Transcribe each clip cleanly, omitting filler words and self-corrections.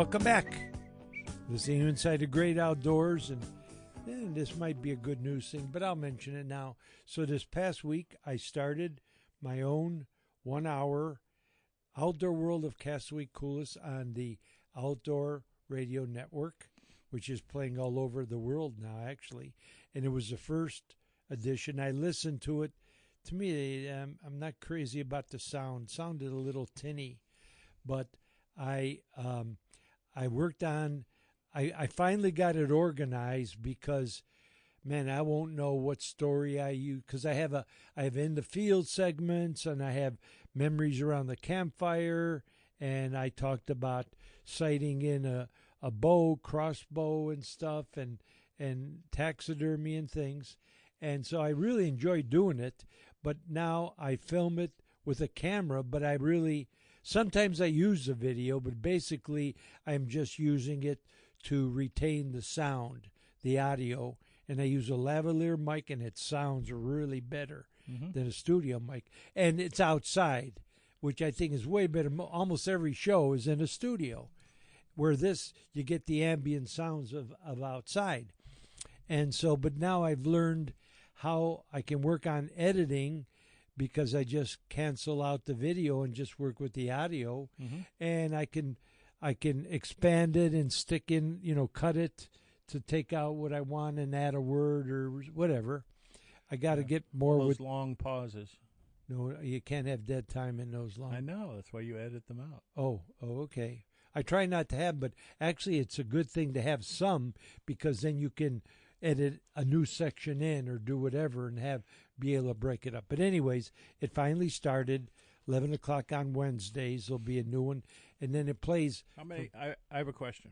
welcome back. Listening to Inside the Great Outdoors, and this might be a good news thing, but I'll mention it now. So this past week, I started my own 1 hour Outdoor World of Castaway Coolest on the Outdoor Radio Network, which is playing all over the world now, actually. And it was the first edition. I listened to it. To me, I'm not crazy about the sound. It sounded a little tinny, but I worked on. I finally got it organized because, man, I won't know what story I use because I have in the field segments and I have memories around the campfire, and I talked about sighting in a bow, crossbow and stuff, and taxidermy and things. And so I really enjoyed doing it, but now I film it with a camera, but sometimes I use the video, but basically I'm just using it to retain the sound, the audio, and I use a lavalier mic, and it sounds really better than a studio mic. And it's outside, which I think is way better. Almost every show is in a studio, where this, you get the ambient sounds of outside. And so, but now I've learned how I can work on editing because I just cancel out the video and just work with the audio, and I can expand it and stick in, cut it to take out what I want and add a word or whatever. I got to get more those with long pauses. No, you can't have dead time in those long. I know, that's why you edit them out. Oh, okay. I try not to have, but actually it's a good thing to have some, because then you can edit a new section in or do whatever and be able to break it up. But anyways, it finally started. 11 o'clock on Wednesdays. There'll be a new one, and then it plays. How many? I have a question.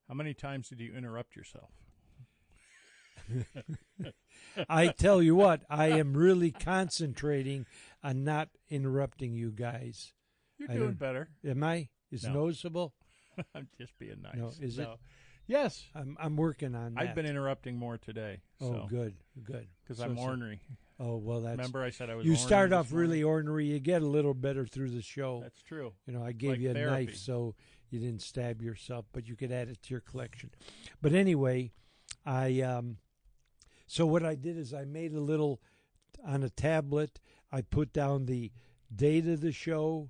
How many times did you interrupt yourself? I tell you what, I am really concentrating on not interrupting you guys. You're doing better. Am I? Is it noticeable? I'm just being nice. No, is it? Yes. I'm working on that. I've been interrupting more today. Oh, good. Because I'm ornery. Oh, well, that's... Remember I said I was You ornery start off this morning? really ornery. You get a little better through the show. That's true. I gave like you a therapy. knife so you didn't stab yourself, but you could add it to your collection. But anyway, so what I did is I made a little, on a tablet, I put down the date of the show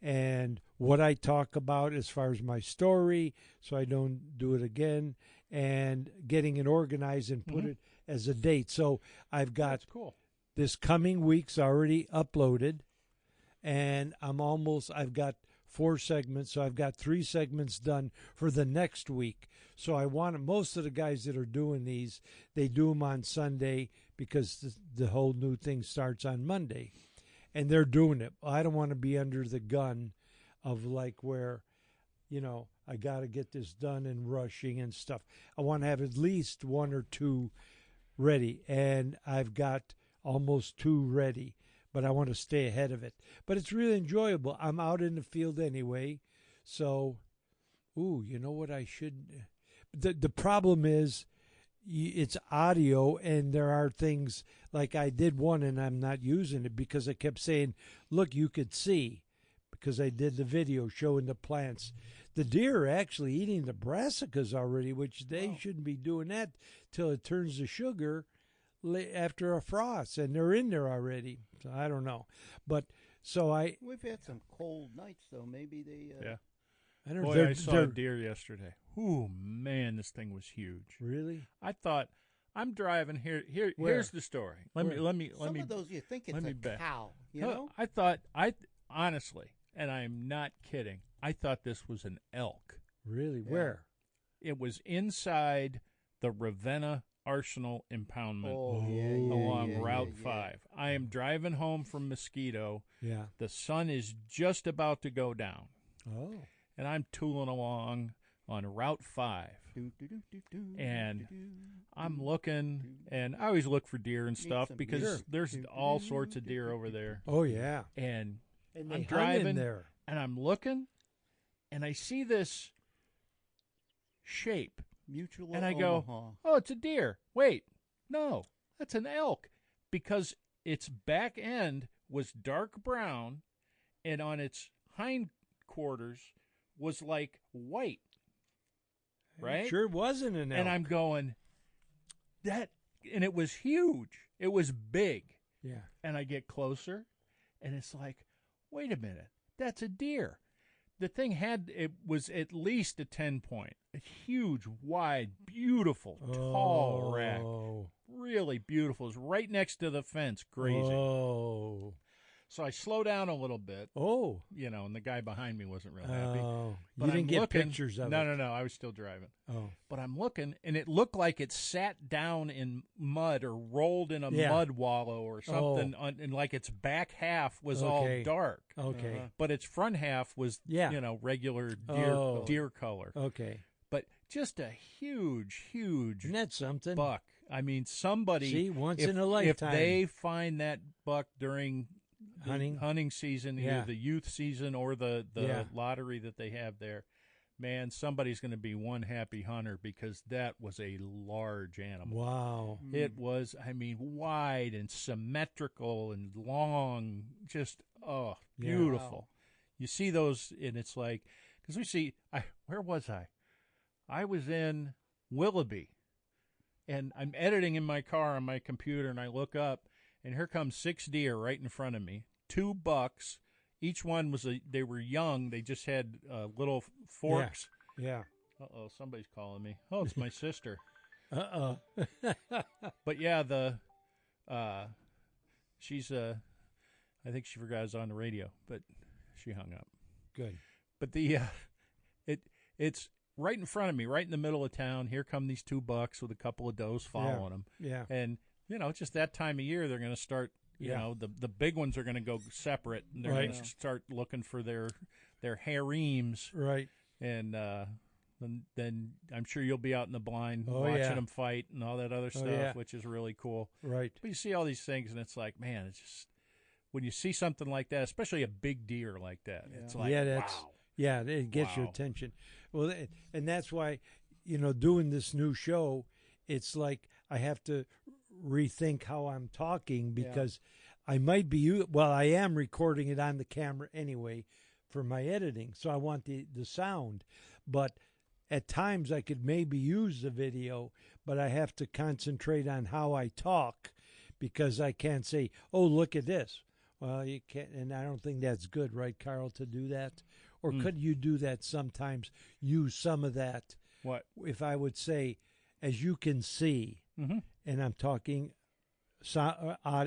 and what I talk about as far as my story, so I don't do it again, and getting it organized and put it as a date. So I've got... That's cool. This coming week's already uploaded, and I've got 4 segments, so I've got 3 segments done for the next week. So I want most of the guys that are doing these, they do them on Sunday because the whole new thing starts on Monday, and they're doing it. I don't want to be under the gun of like where, I got to get this done and rushing and stuff. I want to have at least 1 or 2 ready, and I've got almost 2 ready, but I want to stay ahead of it. But it's really enjoyable. I'm out in the field anyway, so, you know what I should... The problem is it's audio, and there are things, like I did one and I'm not using it because I kept saying, look, you could see, because I did the video showing the plants. The deer are actually eating the brassicas already, which they shouldn't be doing that till it turns to sugar after a frost, and they're in there already. So I don't know, but we've had some cold nights though. Maybe they yeah. I don't know. I saw a deer yesterday. Ooh, man, this thing was huge. Really? I thought, I'm driving here. Here's the story. Let me. Some of those you think it's a cow. I thought, honestly, and I am not kidding, I thought this was an elk. Really? Yeah. Where? It was inside the Ravenna Arsenal impoundment along Route 5. I am driving home from Mosquito. Yeah. The sun is just about to go down. Oh. And I'm tooling along on Route 5. And I'm looking, and I always look for deer and stuff because there's all sorts of deer over there. Oh, yeah. And I'm driving there, and I'm looking, and I see this shape. Mutual and I Omaha. go, oh, it's a deer. Wait, no, that's an elk, because its back end was dark brown, and on its hind quarters was like white, right? It sure wasn't an elk. And I'm going, and it was huge. It was big. Yeah. And I get closer, and it's like, wait a minute, that's a deer. The thing it was at least a 10-point, a huge, wide, beautiful, tall rack, really beautiful. It was right next to the fence, grazing. Oh. So I slow down a little bit. Oh. And the guy behind me wasn't real happy. Oh. But You didn't get looking, pictures of it. No, I was still driving. Oh. But I'm looking, and it looked like it sat down in mud or rolled in a mud wallow or something, and like its back half was all dark. Okay. But its front half was, regular deer color. Okay. But just a huge, huge Isn't that something? buck. I mean, somebody... See, once in a lifetime. If they find that buck during hunting season, either Yeah. the youth season or the lottery that they have there, man, somebody's going to be one happy hunter, because that was a large animal. Wow. It was, wide and symmetrical and long, just, beautiful. Wow. You see those, and it's like, because we see, where was I? I was in Willoughby, and I'm editing in my car on my computer, and I look up, and here comes 6 deer right in front of me, 2 bucks. Each one they were young. They just had little forks. Yeah. Uh-oh, somebody's calling me. Oh, it's my sister. Uh-oh. But yeah, she's, I think she forgot it was on the radio, but she hung up. Good. But it's right in front of me, right in the middle of town. Here come these 2 bucks with a couple of does following them. Yeah. And, just that time of year, they're going to start, the big ones are going to go separate, and they're going to start looking for their harems. Right. And then I'm sure you'll be out in the blind watching them fight and all that other stuff, which is really cool. Right. But you see all these things, and it's like, man, it's just, when you see something like that, especially a big deer like that, it's like, wow. Yeah, it gets your attention. Well, and that's why, doing this new show, it's like I have to rethink how I'm talking, because I might be, I am recording it on the camera anyway for my editing, so I want the sound. But at times I could maybe use the video, but I have to concentrate on how I talk, because I can't say, oh, look at this. Well, you can't, and I don't think that's good, right, Carl, to do that? Or could you do that sometimes, use some of that? What? If I would say, as you can see, and I'm talking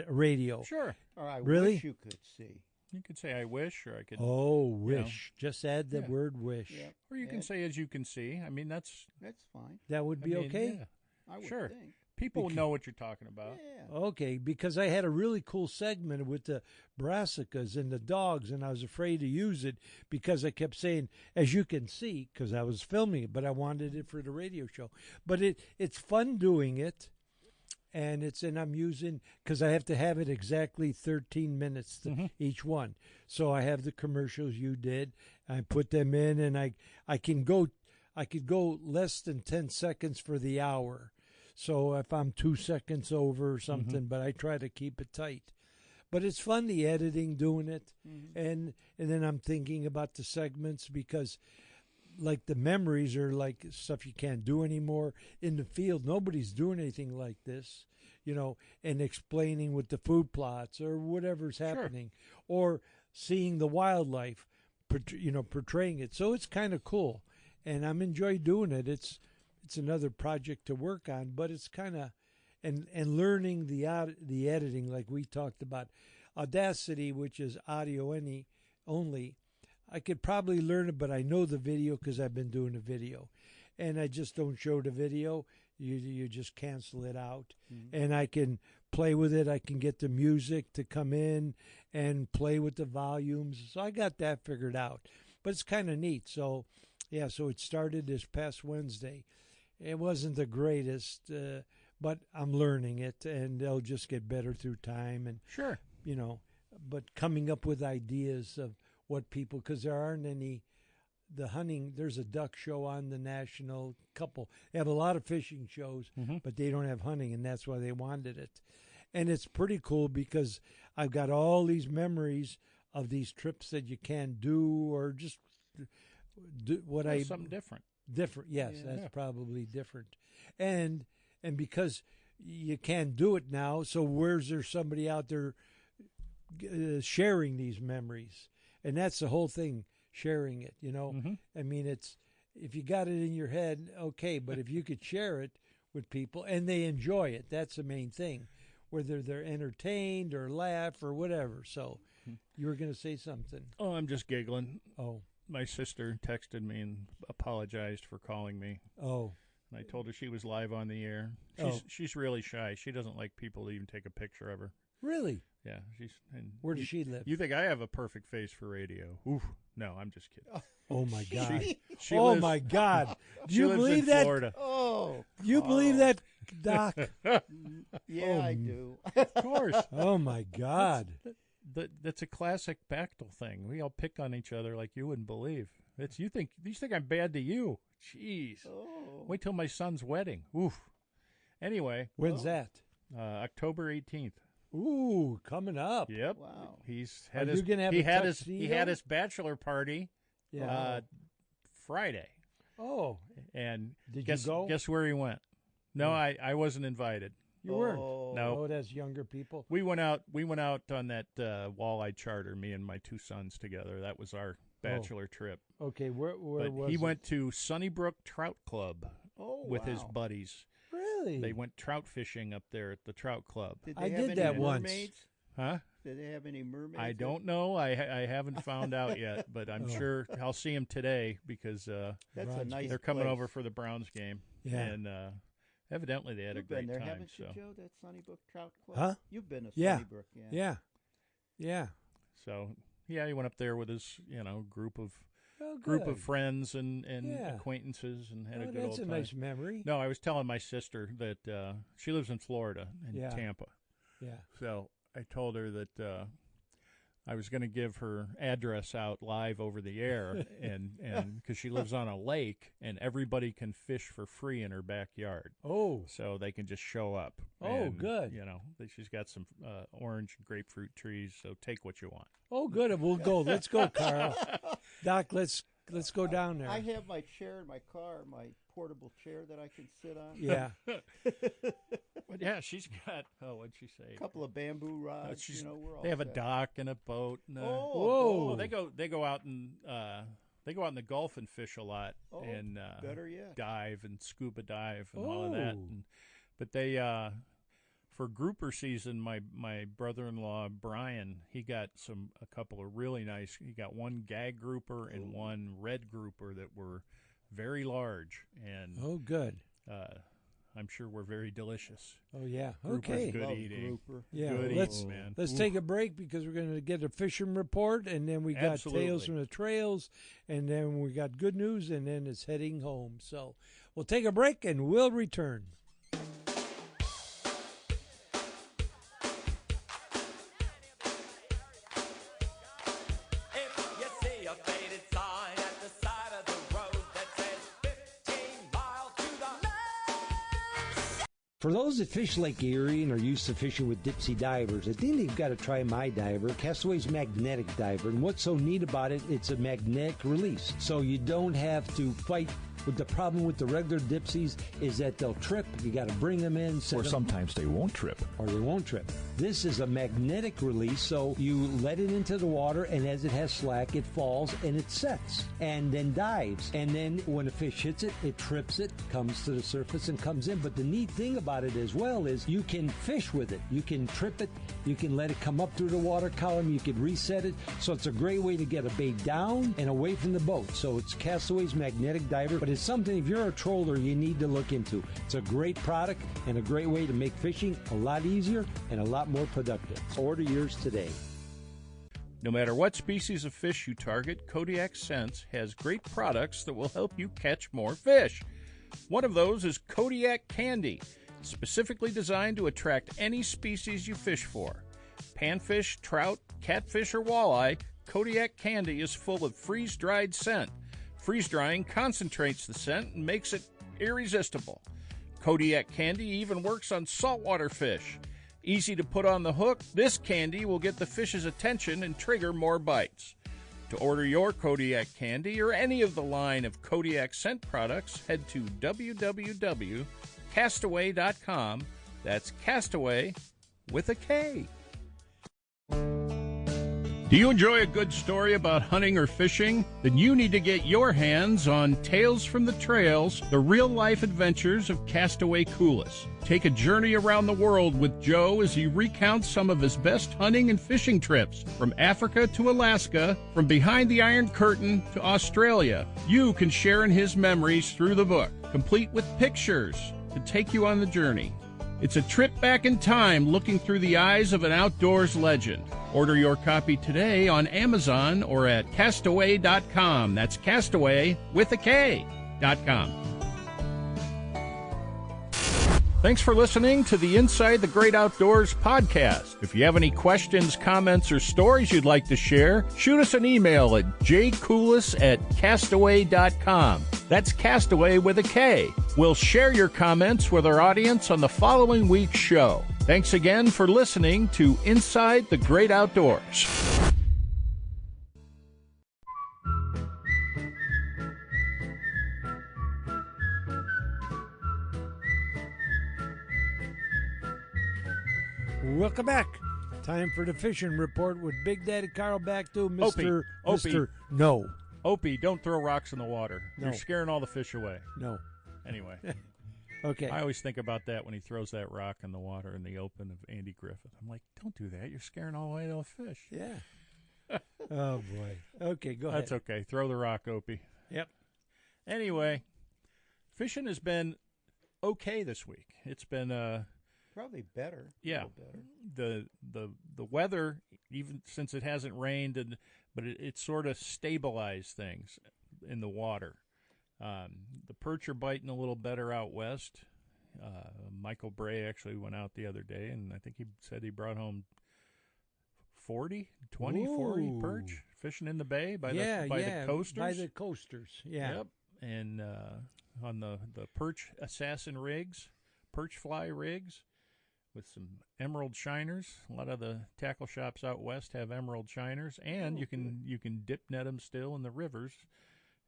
radio. Sure. Or I Really? wish you could see. You could say, I wish, or I could. Oh, wish. Just add the word wish. Yep. Or you can say, as you can see. That's fine. That would be okay? Yeah. I would Sure. think. People know what you're talking about. Yeah. Okay, because I had a really cool segment with the brassicas and the dogs, and I was afraid to use it because I kept saying, as you can see, because I was filming it, but I wanted it for the radio show. But it's fun doing it, and I'm using, because I have to have it exactly 13 minutes each one. So I have the commercials you did. I put them in, and I could go less than 10 seconds for the hour. So if I'm 2 seconds over or something, but I try to keep it tight. But it's fun, the editing, doing it. And then I'm thinking about the segments, because like the memories are like stuff you can't do anymore. In the field, nobody's doing anything like this, and explaining with the food plots or whatever's happening, or seeing the wildlife, portraying it. So it's kind of cool, and I'm enjoying doing it. It's another project to work on, but it's kind of, and learning the editing, like we talked about. Audacity, which is audio only, I could probably learn it, but I know the video because I've been doing the video, and I just don't show the video. You just cancel it out, and I can play with it. I can get the music to come in and play with the volumes. So I got that figured out, but it's kind of neat. So, yeah, so it started this past Wednesday. It wasn't the greatest, but I'm learning it, and they'll just get better through time. And Sure. But coming up with ideas of what people, because there aren't any, the hunting, there's a duck show on the national couple. They have a lot of fishing shows, but they don't have hunting, and that's why they wanted it. And it's pretty cool because I've got all these memories of these trips that you can't do, or just what That's something different. different. Yes, Yeah. that's probably different, and because you can't do it now, so where's there somebody out there sharing these memories? And that's the whole thing, sharing it. Mhm. I mean, it's if you got it in your head, okay, but if you could share it with people and they enjoy it, that's the main thing. Whether they're entertained or laugh or whatever. So you were going to say something. Oh, I'm just giggling. Oh, My sister texted me and apologized for calling me. oh, And I told her she was live on the air. Oh. She's really shy. She doesn't like people to even take a picture of her. really? Yeah, and Where does she live? You think I have a perfect face for radio? Oof. No, I'm just kidding. Oh my God! She Oh lives, my God! Do she you lives believe in that? Florida. Oh, You believe that, Doc? yeah, I Oh, do. Of course. Oh my God! That's a classic Bechtel thing. We all pick on each other like you wouldn't believe. You think I'm bad to you. Jeez. Oh, Wait till my son's wedding. Oof. Anyway, When's that? October 18th. Ooh, coming up. Yep. wow. He's Are had you his gonna have he a had tuxedo? his bachelor party Yeah. Friday. Oh, And did guess you go? guess where he went? No, Yeah. I wasn't invited. You weren't. Oh, No. Oh, that's younger people. We went out on that walleye charter, me and my two sons together. That was our bachelor trip. Okay, where But was he it? went to Sunnybrook Trout Club Oh, with his wow. buddies. Really? They went trout fishing up there at the trout club. Did I they have did any that once. mermaids? Huh? Did they have any mermaids? I don't know. I haven't found out yet, but I'm Oh. sure I'll see him today because That's a Roger. nice. they're coming place. over for the Browns game. Yeah. And evidently they had You've a great been there, time. haven't you, So, Joe? That Sunnybrook Trout Club. Huh? You've been to Yeah. Sunnybrook, yeah. Yeah. Yeah. so yeah, he went up there with his group of Oh, good. friends and Yeah. acquaintances and had Oh, a good that's old a time. nice memory. No, I was telling my sister that she lives in Florida in Yeah. Tampa. Yeah. So I told her that I was going to give her address out live over the air, and because she lives on a lake, and everybody can fish for free in her backyard, Oh. so they can just show up. Oh, And, good. She's got some orange and grapefruit trees, so take what you want. Oh, good. We'll go. Let's go, Carl. Doc, let's go down there. I have my chair in my car, my portable chair that I can sit on. Yeah. But yeah, she's got what'd she say? A couple of bamboo rods. she's- We're all They have a set. dock and a boat. And Whoa. they go out and they go out in the Gulf and fish a lot Oh, and better yet. dive and scuba dive and all of that. Oh. But they for grouper season, my brother-in-law Brian, he got a couple of really nice. He got one gag grouper and one red grouper that were very large, and Oh, good. I'm sure were very delicious. Oh, yeah. Grouper's Okay. good Love eating. grouper. Yeah. Good let's eating, man. let's Ooh. take a break because we're going to get a fishing report, and then we got Absolutely. Tales from the Trails, and then we got good news, and then it's heading home. So we'll take a break, and we'll return. If you see a faded sign at the side of the road that says 15 miles to the left. For those that fish Lake Erie and are used to fishing with Dipsy divers, I think they've got to try my diver, Castaway's Magnetic Diver. And what's so neat about it, it's a magnetic release. So you don't have to fight with the problem with the regular Dipsies is that they'll trip. You got to bring them in. set Or 'em- sometimes they won't trip. or they won't trip. This is a magnetic release, so you let it into the water, and as it has slack, it falls and it sets and then dives. And then when a fish hits it, it trips it, comes to the surface and comes in. But the neat thing about it as well is you can fish with it. You can trip it, you can let it come up through the water column, you can reset it. So it's a great way to get a bait down and away from the boat. So it's Castaway's Magnetic Diver, but it's something if you're a troller you need to look into. It's a great product and a great way to make fishing a lot easier and a lot more productive. Order yours today. No matter what species of fish you target, Kodiak Sense has great products that will help you catch more fish. One of those is Kodiak Candy, specifically designed to attract any species you fish for. Panfish, trout, catfish, or walleye, Kodiak Candy is full of freeze-dried scent. Freeze-drying concentrates the scent and makes it irresistible. Kodiak Candy even works on saltwater fish. Easy to put on the hook, this candy will get the fish's attention and trigger more bites. To order your Kodiak candy or any of the line of Kodiak scent products, head to www.castaway.com. That's Castaway with a K. Do you enjoy a good story about hunting or fishing? Then you need to get your hands on Tales from the Trails, the real-life adventures of Castaway Coulis. Take a journey around the world with Joe as he recounts some of his best hunting and fishing trips, from Africa to Alaska, from behind the Iron Curtain to Australia. You can share in his memories through the book, complete with pictures to take you on the journey. It's a trip back in time looking through the eyes of an outdoors legend. Order your copy today on Amazon or at castaway.com. That's Castaway with a K.com. Thanks for listening to the Inside the Great Outdoors podcast. If you have any questions, comments, or stories you'd like to share, shoot us an email at jcoulis@castaway.com. That's Castaway with a K. We'll share your comments with our audience on the following week's show. Thanks again for listening to Inside the Great Outdoors. Welcome back. Time for the fishing report with Big Daddy Carl back to Mr. Opie. Mr. No. Opie, don't throw rocks in the water. No. You're scaring all the fish away. No. Anyway, Okay. I always think about that when he throws that rock in the water in the open of Andy Griffith. I'm like, don't do that. You're scaring all away the fish. Yeah. Oh, boy. Okay, go ahead. That's okay. Throw the rock, Opie. Yep. Anyway, fishing has been okay this week. It's been Probably better. Yeah. A little better. the weather, even since it hasn't rained, but it sort of stabilized things in the water. The perch are biting a little better out west. Michael Bray actually went out the other day, and I think he said he brought home 40 Ooh. perch fishing in the bay by yeah, the coasters. By the coasters, yeah. Yep. And on the perch assassin rigs, perch fly rigs, with some emerald shiners. A lot of the tackle shops out west have emerald shiners, and you can dip net them still in the rivers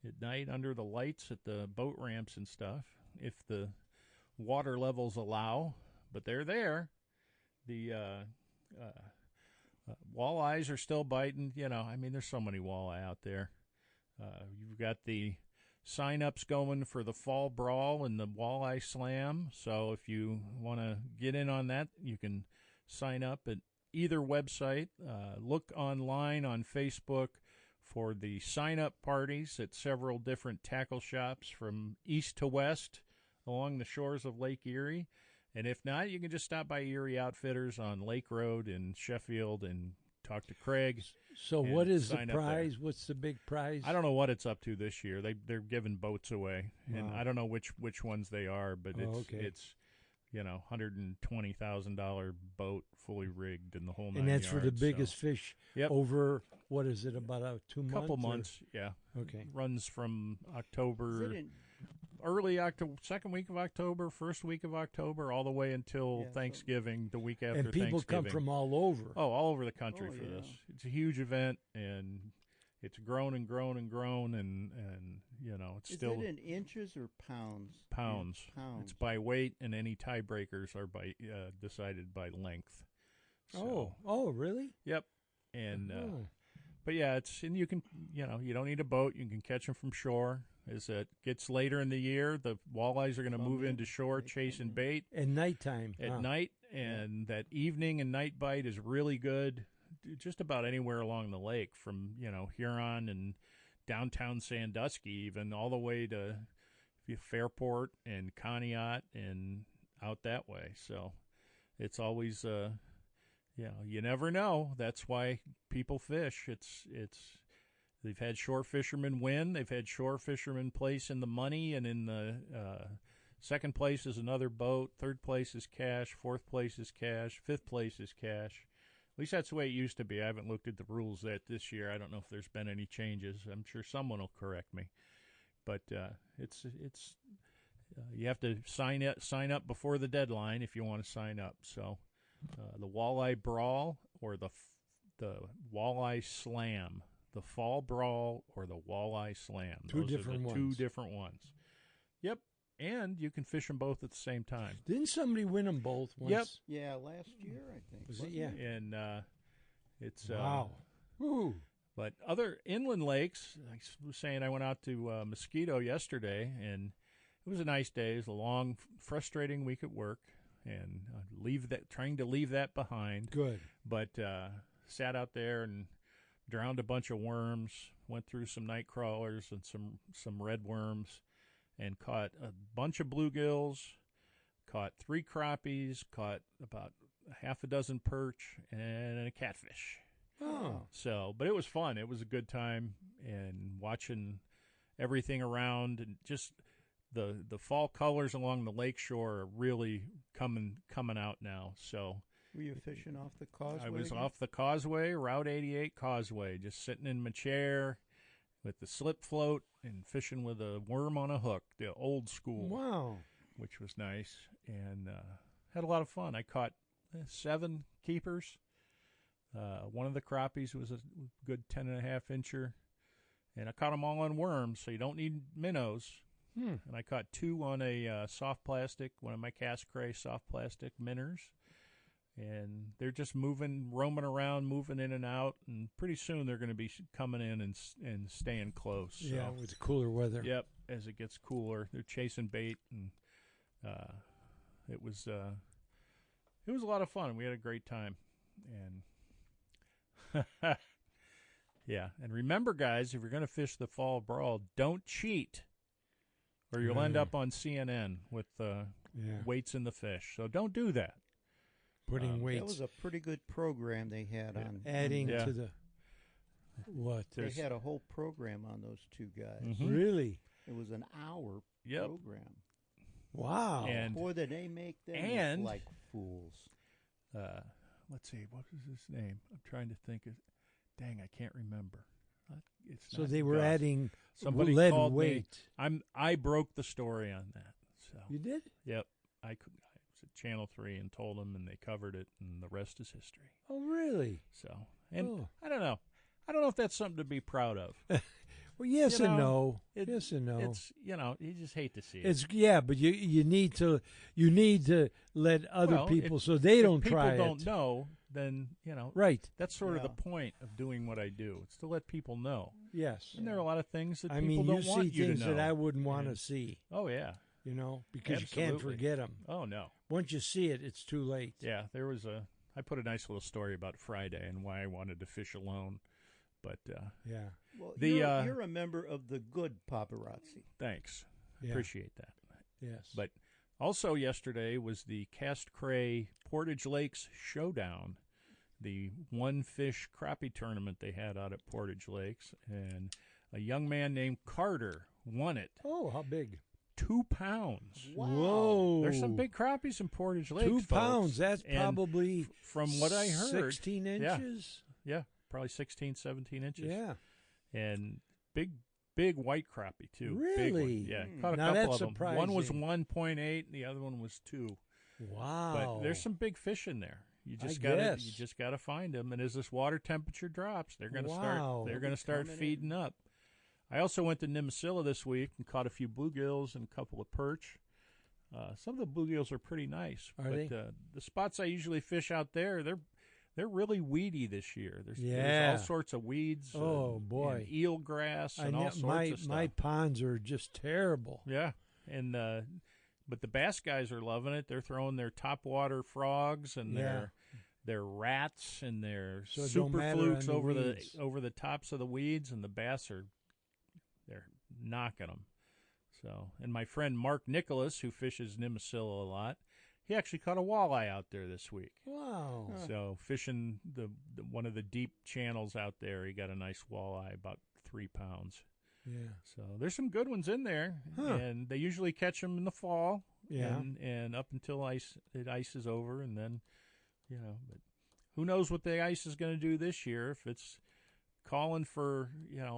at night under the lights at the boat ramps and stuff if the water levels allow. But they're there. The walleyes are still biting. You know, I mean, there's so many walleye out there. You've got the sign-ups going for the Fall Brawl and the Walleye Slam. So if you want to get in on that, you can sign up at either website. Look online on Facebook for the sign-up parties at several different tackle shops from east to west along the shores of Lake Erie. And if not, you can just stop by Erie Outfitters on Lake Road in Sheffield and talk to Craig. So what is the sign up there. prize? What's the big prize? I don't know what it's up to this year. They're giving boats away, and Wow. I don't know which ones they are, but okay. it's $120,000 boat fully rigged in the whole 9 And that's for the yards, biggest so. fish Yep. over, what is it, about 2 months? Couple or- months, yeah. Okay. Runs from Is October, it in, early October, second week of October, first week of October, all the way until Yeah, so- Thanksgiving, the week after And people Thanksgiving. come from all over. Oh, all over the country Oh, for yeah. this. It's a huge event, and it's grown and grown and grown, and it's is still it in inches or pounds? pounds. Pounds. It's by weight, and any tiebreakers are by decided by length. So, Oh, really? Yep. And Oh. but yeah, and you can you don't need a boat. You can catch them from shore. As it gets later in the year, the walleyes are going to Come move in. into shore They chasing come in. bait At nighttime. at huh? night, and that evening and night bite is really good just about anywhere along the lake, from Huron and downtown Sandusky, even all the way to Fairport and Conneaut and out that way. So it's always you never know. That's why people fish. They've had shore fishermen win. They've had shore fishermen place in the money, and in the second place is another boat. Third place is cash. Fourth place is cash. Fifth place is cash. At least that's the way it used to be. I haven't looked at the rules this year. I don't know if there's been any changes. I'm sure someone will correct me. But it's you have to sign up before the deadline if you want to sign up. So the Walleye Brawl or the Walleye Slam. the Fall Brawl or the Walleye Slam. Two Those different are the two ones. different ones. Yep, and you can fish them both at the same time. Didn't somebody win them both once? Yep. Yeah, last year I think. Was it? wasn't Yeah. And it's Wow. Ooh. But other inland lakes, I was saying, I went out to Mosquito yesterday, and it was a nice day. It was a long, frustrating week at work, and trying to leave that behind. Good. But sat out there and drowned a bunch of worms, went through some night crawlers and some red worms, and caught a bunch of bluegills, caught 3 crappies, caught about half a dozen perch, and a catfish. Oh. So, but it was fun. It was a good time, and watching everything around, and just the fall colors along the lakeshore are really coming out now. So Were you fishing off the causeway? I was again? off the causeway, Route 88 causeway, just sitting in my chair with the slip float and fishing with a worm on a hook, the old school, Wow. which was nice, and had a lot of fun. I caught 7 keepers. One of the crappies was a good 10.5 incher, and I caught them all on worms, so you don't need minnows. And I caught 2 on a soft plastic, one of my Cast Cray soft plastic minnows, and they're just roaming around, moving in and out, and pretty soon they're going to be coming in and staying close. Yeah, So, with the cooler weather. yep, as it gets cooler, they're chasing bait, and it was a lot of fun. We had a great time, and yeah. And remember, guys, if you're going to fish the Fall Brawl, don't cheat, or you'll end up on CNN with Yeah. weights in the fish. So don't do that. Putting That weights, was a pretty good program they had on. adding Yeah. to the what? They had a whole program on those 2 guys. Mhm. Really? It was an hour Yep. program. Wow. And Boy, did they make them and- look like fools. Let's see, what was his name? I'm trying to think. Dang, I can't remember. It's so not they were Gus. adding Somebody lead called weight. me. I broke the story on that. So You did? yep, I was at Channel 3 and told them, and they covered it, and the rest is history. Oh, really? So, and Oh. I don't know. I don't know if that's something to be proud of. Well, yes You and know, no. it- Yes and no. It's you just hate to see it. It's but you need to let other Well, people if- so they if don't people try don't it. know, then Right. that's sort of Yeah. the point of doing what I do. It's to let people know. Yes. And there are a lot of things that I people mean, don't you want see you things to know. that I wouldn't want to And- see, Oh yeah. because you can't Absolutely. forget them. Oh no. Once you see it, it's too late. Yeah, I put a nice little story about Friday and why I wanted to fish alone. But Yeah. Well, The, you're a member of the good paparazzi. thanks. I Yeah. appreciate that. Yes. But also yesterday was the Cast Cray Portage Lakes Showdown, the one fish crappie tournament they had out at Portage Lakes, and a young man named Carter won it. oh, how big? 2 pounds. Whoa. There's some big crappies in Portage Lakes. 2 folks. pounds. That's And probably from what I heard, 16 Yeah. inches. yeah, probably 16, 17 inches. Yeah. And big white crappie too. Big Really? one. Yeah, caught a Now couple that's of them. One was surprising. 1.8, and the other one was 2. Wow. But there's some big fish in there. You I just got guess. you just got to find them. And as this water temperature drops, they're going to Wow. start. They're going to start coming in. feeding up. I also went to Nimisila this week and caught a few bluegills and a couple of perch. Some of the bluegills are pretty nice. Are but, they? The spots I usually fish out there, they're really weedy this year. There's Yeah. all sorts of weeds. Oh, and, boy. and eelgrass I and all know sorts of stuff. my ponds are just terrible. Yeah, and but the bass guys are loving it. They're throwing their topwater frogs and Yeah. their rats and their So it don't super matter flukes on the over weeds. the tops of the weeds, and the bass they're knocking them. So, and my friend Mark Nicholas, who fishes Nimisila a lot, he actually caught a walleye out there this week. Wow. So fishing the one of the deep channels out there, he got a nice walleye, about 3 pounds. Yeah. So there's some good ones in there, Huh. and they usually catch them in the fall, Yeah. and up until it ices over, and then, but who knows what the ice is going to do this year? If it's calling for,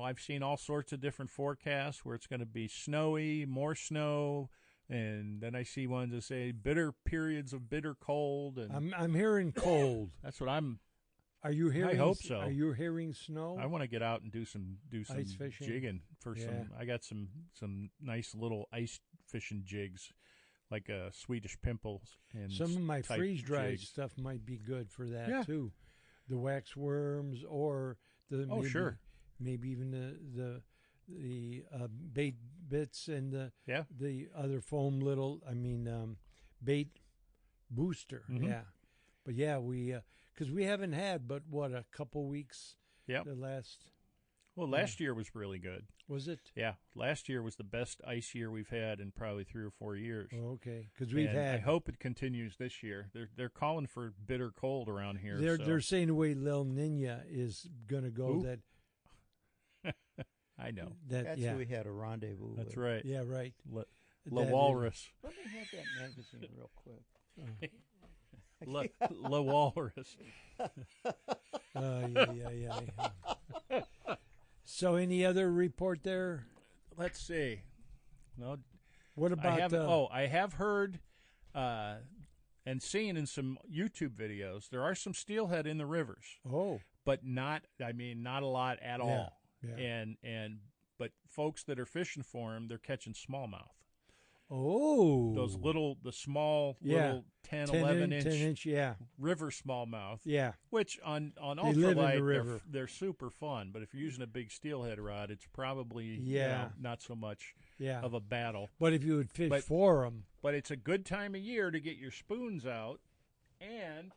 I've seen all sorts of different forecasts where it's going to be snowy, more snow, and then I see ones that say bitter periods of bitter cold, and I'm hearing cold. that's what I'm Are you hearing? hope so. Are you hearing snow? I want to get out and do some Ice fishing? jigging for Yeah. some. I got some nice little ice fishing jigs, like Swedish pimples and Some of my type freeze dried jigs. stuff might be good for that Yeah. too. The wax worms or the Oh, sure. maybe even the bait bits and the other foam little. Bait booster. Mhm. Yeah, but yeah, we because we haven't had but what a couple weeks. Yep. The last Well, last year was really good. was it? Yeah, last year was the best ice year we've had in probably 3 or 4 years. Oh, okay, because we've And had. I hope it continues this year. They're calling for bitter cold around here. They're saying the way Lil Nina is going to go Who? that I know. That's yeah who we had a rendezvous That's with. right. yeah right. La That is- Walrus. Let me have that magazine real quick. La Walrus. Yeah. So, any other report there? Let's see. No, What about? I have heard and seen in some YouTube videos there are some steelhead in the rivers, oh, but not a lot at all. yeah. But folks that are fishing for them, they're catching smallmouth. oh, The small Yeah. little 10, 11 inch 10-inch, yeah, river smallmouth, yeah. which on They live in the ultralight river. they're super fun. But if you're using a big steelhead rod, it's probably Yeah. not so much Yeah. of a battle. But if you would fish But- for them, But it's a good time of year to get your spoons out and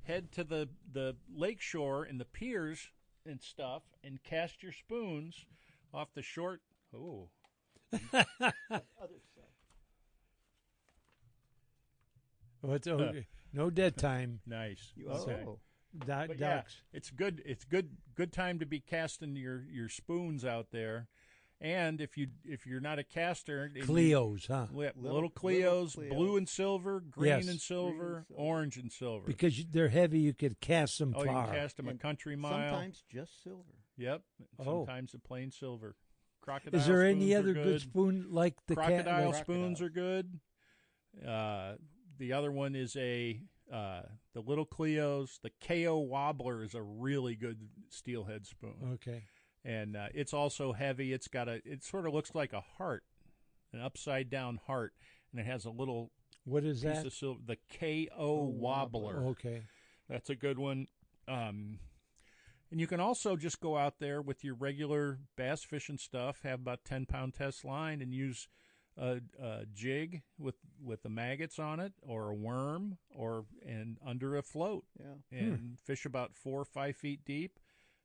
head to the lake shore and the piers and stuff and cast your spoons off the short. Oh, no dead time. nice. Okay. Okay. But yeah, Docks. it's good. It's good time to be casting your spoons out there. And if you're not a caster, and Cleos, huh? little Cleos, Cleo. blue and silver, green Yes. and silver, silver. orange and silver. Because they're heavy, you could cast them Oh, you far. can cast them a And country mile. Sometimes just silver. Yep. Oh. Sometimes a plain silver. Crocodile Is there any spoons other are good spoon like the Crocodile cat? spoons are good. The other one is the little Cleos. The KO Wobbler is a really good steelhead spoon, Okay. and it's also heavy. It sort of looks like a heart, an upside down heart, and it has a little What is piece that? of silver. The KO Wobbler. Okay. That's a good one. And you can also just go out there with your regular bass fishing stuff, have about 10-pound test line, and use a jig with the maggots on it, or a worm, and under a float, Yeah. and fish about 4 or 5 feet deep,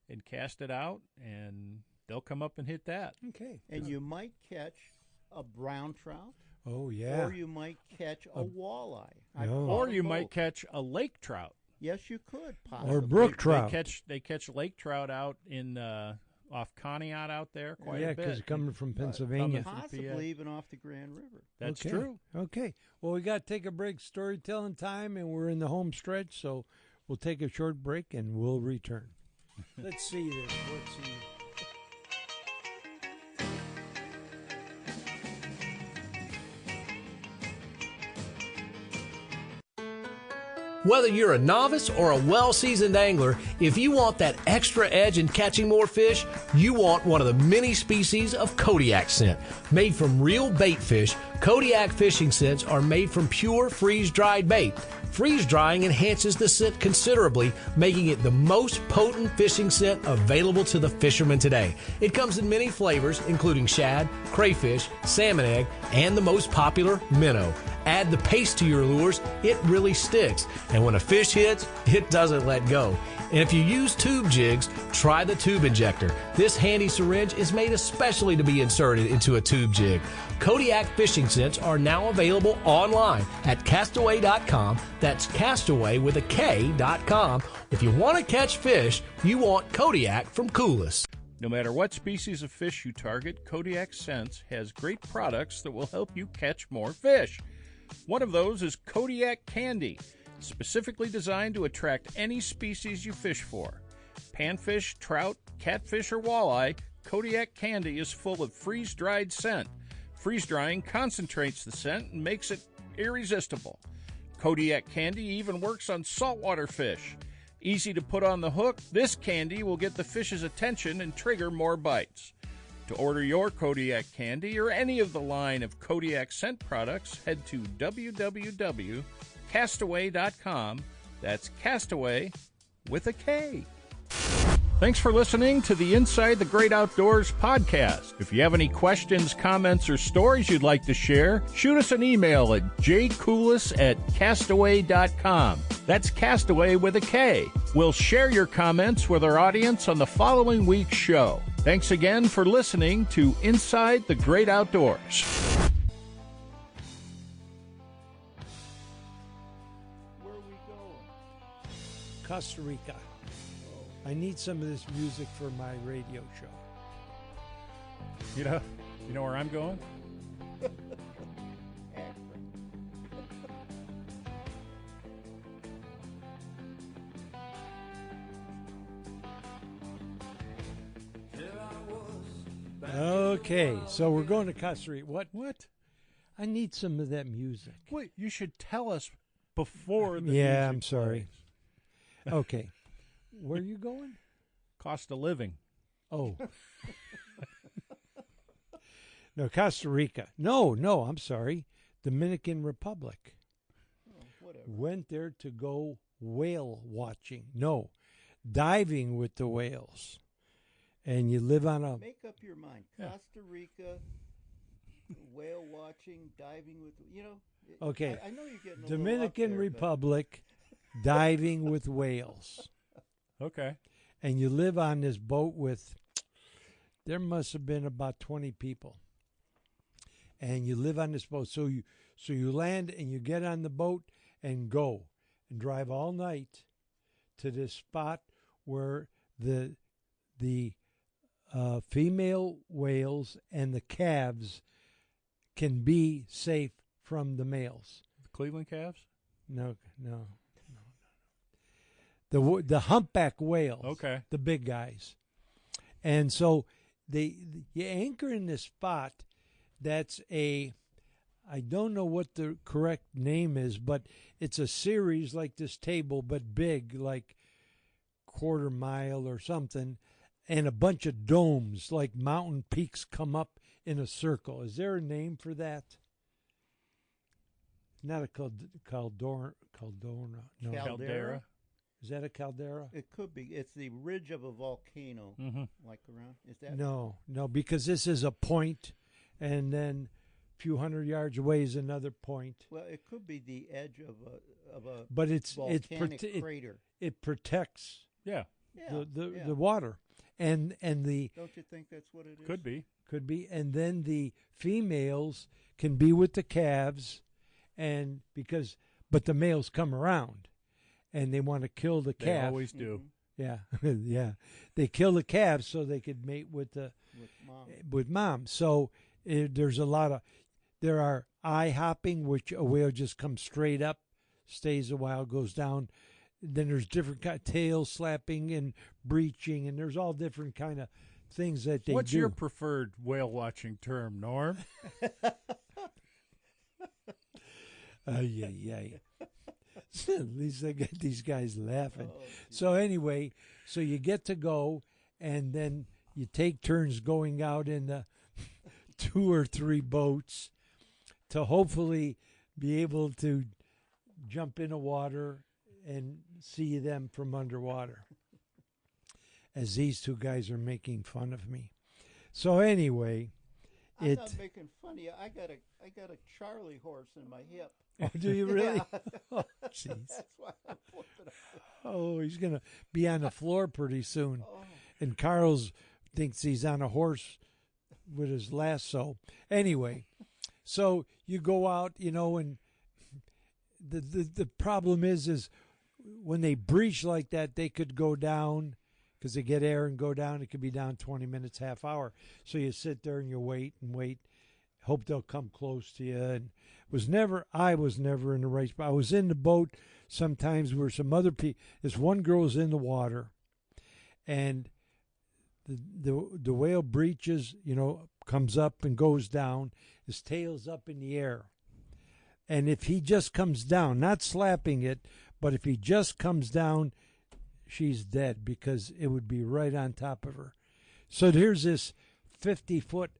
and cast it out, and they'll come up and hit that. Okay. And you might catch a brown trout, Oh yeah. or you might catch a walleye. I've No. caught Or them you might both. catch a lake trout. Yes, you could. Possibly. Or brook trout. They catch lake trout out in off Conneaut out there quite Yeah, a bit. because coming from Pennsylvania. from Possibly PA. even off the Grand River. That's Okay. true. Okay. Well, we got to take a break. Storytelling time, and we're in the home stretch, so we'll take a short break and we'll return. Let's see this. Let's see. Whether you're a novice or a well-seasoned angler, if you want that extra edge in catching more fish, you want one of the many species of Kodiak scent. Made from real bait fish, Kodiak fishing scents are made from pure freeze-dried bait. Freeze-drying enhances the scent considerably, making it the most potent fishing scent available to the fishermen today. It comes in many flavors, including shad, crayfish, salmon egg, and the most popular, minnow. Add the paste to your lures, it really sticks. And when a fish hits, it doesn't let go. And if you use tube jigs, try the tube injector. This handy syringe is made especially to be inserted into a tube jig. Kodiak fishing scents are now available online at castaway.com. That's castaway with a K.com. If you want to catch fish, you want Kodiak from Coolest. No matter what species of fish you target, Kodiak Scents has great products that will help you catch more fish. One of those is Kodiak Candy, specifically designed to attract any species you fish for. Panfish, trout, catfish, or walleye, Kodiak Candy is full of freeze-dried scent. Freeze-drying concentrates the scent and makes it irresistible. Kodiak Candy even works on saltwater fish. Easy to put on the hook, this candy will get the fish's attention and trigger more bites. To order your Kodiak candy or any of the line of Kodiak scent products, head to www.castaway.com. That's Castaway with a K. Thanks for listening to the Inside the Great Outdoors podcast. If you have any questions, comments, or stories you'd like to share, shoot us an email at jcoulis@castaway.com. That's Castaway with a K. We'll share your comments with our audience on the following week's show. Thanks again for listening to Inside the Great Outdoors. Where are we going? Costa Rica. I need some of this music for my radio show. You know where I'm going? Okay, so we're going to Costa Rica. What? What? I need some of that music. Wait, you should tell us before the Yeah, music I'm sorry. plays. Okay. Where are you going? Cost of living. Oh. No, Costa Rica. No, I'm sorry. Dominican Republic. Oh, whatever. Went there to go whale watching. No, diving with the whales. And you live on a... Make up your mind. Yeah. Costa Rica, whale watching, diving with, Okay. I know you're getting a Dominican little up there, but- Republic, diving with whales. Okay. And you live on this boat with, there must have been about 20 people. And you live on this boat. So you land and you get on the boat and go and drive all night to this spot where the female whales and the calves can be safe from the males. The Cleveland Cavs? No. The humpback whales. Okay. The big guys. And so you anchor in this spot that's I don't know what the correct name is, but it's a series like this table, but big, like quarter mile or something, and a bunch of domes, like mountain peaks come up in a circle. Is there a name for that? Not a caldera. No. Caldera? Is that a caldera? It could be. It's the ridge of a volcano, like around. Is that? No, because this is a point, and then a few hundred yards away is another point. Well, it could be the edge of a But it's volcanic crater. it protects Yeah. Yeah, yeah. the water, and the Don't you think that's what it is? Could be. could be, and then the females can be with the calves, but the males come around, and they want to kill the They calf. always do. Yeah, yeah. They kill the calves so they could mate with mom. So there's a lot of there are eye hopping, which a whale just comes straight up, stays a while, goes down. Then there's different kind of tail slapping and breaching, and there's all different kind of things that they What's do. your preferred whale watching term, Norm? Yeah. At least I got these guys laughing. Oh, So anyway, so you get to go, and then you take turns going out in the 2 or 3 boats to hopefully be able to jump in the water and see them from underwater. As these 2 guys are making fun of me. So anyway, I'm not making fun of you. I got a Charlie horse in my hip. Oh, do you really? Yeah. Oh, jeez. That's why I'm flipping out. Oh, he's going to be on the floor pretty soon. Oh. And Carl's thinks he's on a horse with his lasso. Anyway, so you go out, and the problem is when they breach like that, they could go down because they get air and go down. It could be down 20 minutes, half hour. So you sit there and you wait and wait, hope they'll come close to you. And I was never in the right spot. I was in the boat sometimes where some other people. This one girl was in the water, and the whale breaches, comes up and goes down. His tail's up in the air. And if he just comes down, not slapping it, but if he just comes down, she's dead because it would be right on top of her. So here's this 50-foot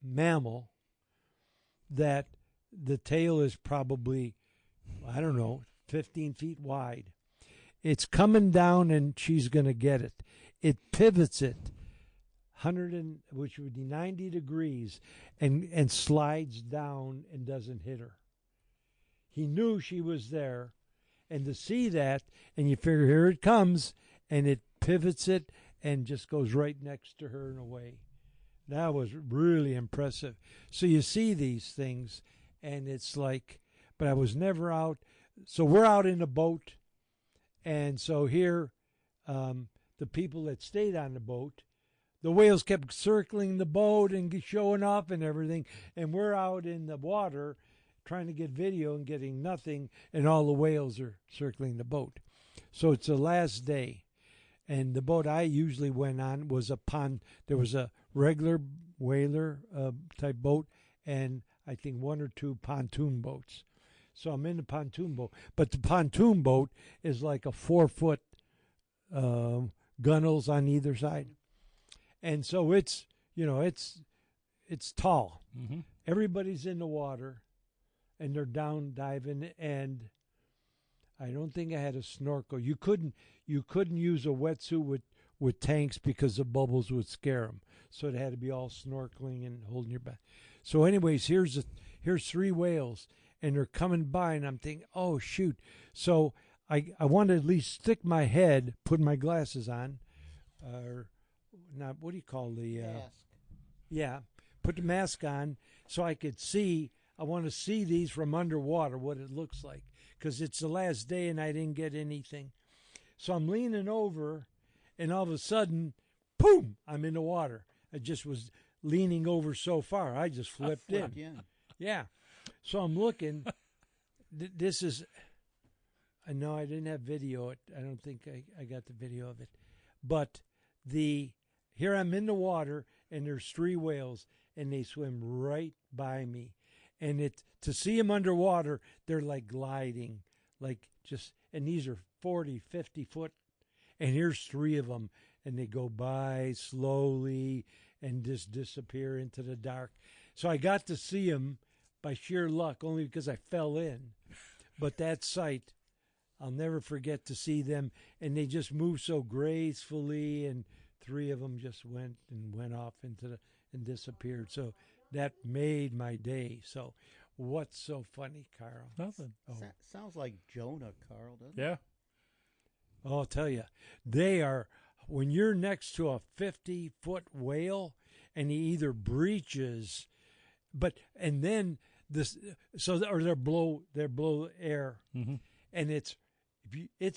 mammal that the tail is probably, I don't know, 15 feet wide. It's coming down and she's going to get it. It pivots it which would be 90 degrees and slides down and doesn't hit her. He knew she was there, and to see that, and you figure here it comes, and it pivots it and just goes right next to her and away. That was really impressive. So you see these things, and it's like, but I was never out. So we're out in a boat, and so here, the people that stayed on the boat, the whales kept circling the boat and showing off and everything, and we're out in the water trying to get video and getting nothing, and all the whales are circling the boat. So it's the last day, and the boat I usually went on was a pond. There was a regular whaler type boat, and I think one or two pontoon boats. So I'm in the pontoon boat, but the pontoon boat is like a 4-foot gunnels on either side. And so it's, it's tall. Mm-hmm. Everybody's in the water, and they're down diving. And I don't think I had a snorkel. You couldn't use a wetsuit with tanks because the bubbles would scare them. So it had to be all snorkeling and holding your breath. So, anyways, here's 3 whales, and they're coming by, and I'm thinking, oh shoot. So I want to at least stick my head, put my glasses on, or not, what do you call the Mask. yeah, put the mask on so I could see. I want to see these from underwater, what it looks like, because it's the last day and I didn't get anything. So I'm leaning over, and all of a sudden, boom, I'm in the water. I just was leaning over so far, I just flipped in. Yeah. So I'm looking. This is, I know I didn't have video. I don't think I got the video of it. But here I'm in the water, and there's 3 whales, and they swim right by me. And to see them underwater, they're like gliding, and these are 40, 50 foot, and here's 3 of them, and they go by slowly and just disappear into the dark. So I got to see them by sheer luck, only because I fell in. But that sight, I'll never forget to see them, and they just moved so gracefully, and 3 of them just went off and disappeared. So that made my day. So what's so funny, Carl? Nothing. Oh. Sounds like Jonah, Carl, doesn't it? Yeah. Oh, I'll tell you, they are, when you're next to a 50-foot whale and he either breaches, and then this, or they blow air, Mm-hmm. and it's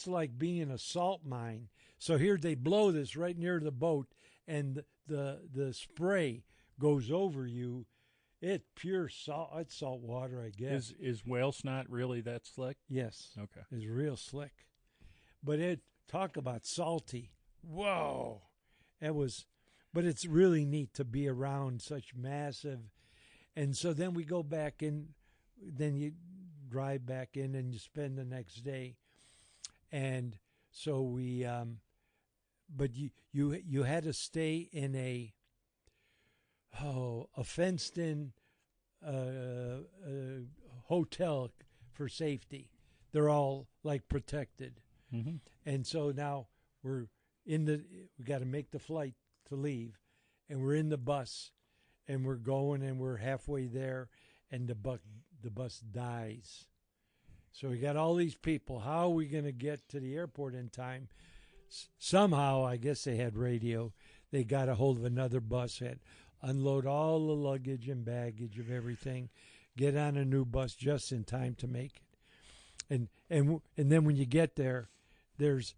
like being in a salt mine. So here they blow this right near the boat, and the spray goes over you. It's pure salt. It's salt water, I guess. Is whale snot really that slick? Yes. Okay. It's real slick. But talk about salty. Whoa. But it's really neat to be around such massive. And so then we go back in, then you drive back in and you spend the next day. And so we, but you had to stay in a fenced in hotel for safety. They're all like protected. Mm-hmm. And so now we got to make the flight to leave, and we're in the bus, and we're going, and we're halfway there, and the bus dies. So we got all these people. How are we going to get to the airport in time? Somehow, I guess they had radio. They got a hold of another bus, had unload all the luggage and baggage of everything, get on a new bus just in time to make it. And then when you get there, there's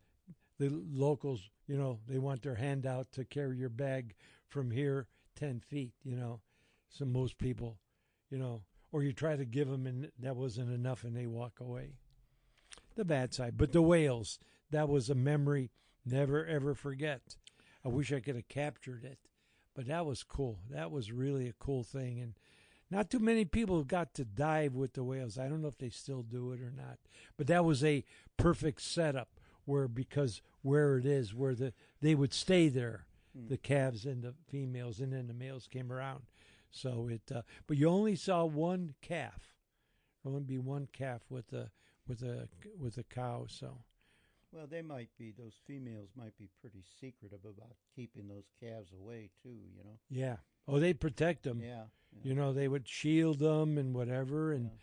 the locals, they want their hand out to carry your bag from here 10 feet, So most people, or you try to give them and that wasn't enough and they walk away. The bad side. But the whales, that was a memory never, ever forget. I wish I could have captured it, but that was cool. That was really a cool thing. And not too many people got to dive with the whales. I don't know if they still do it or not, but that was a perfect setup because where it is, where they would stay there, the calves and the females, and then the males came around. So but you only saw one calf. There only be one calf with a cow. So Well, those females might be pretty secretive about keeping those calves away too. yeah. Oh, they protect them. Yeah. You know, they would shield them and whatever, and Yeah.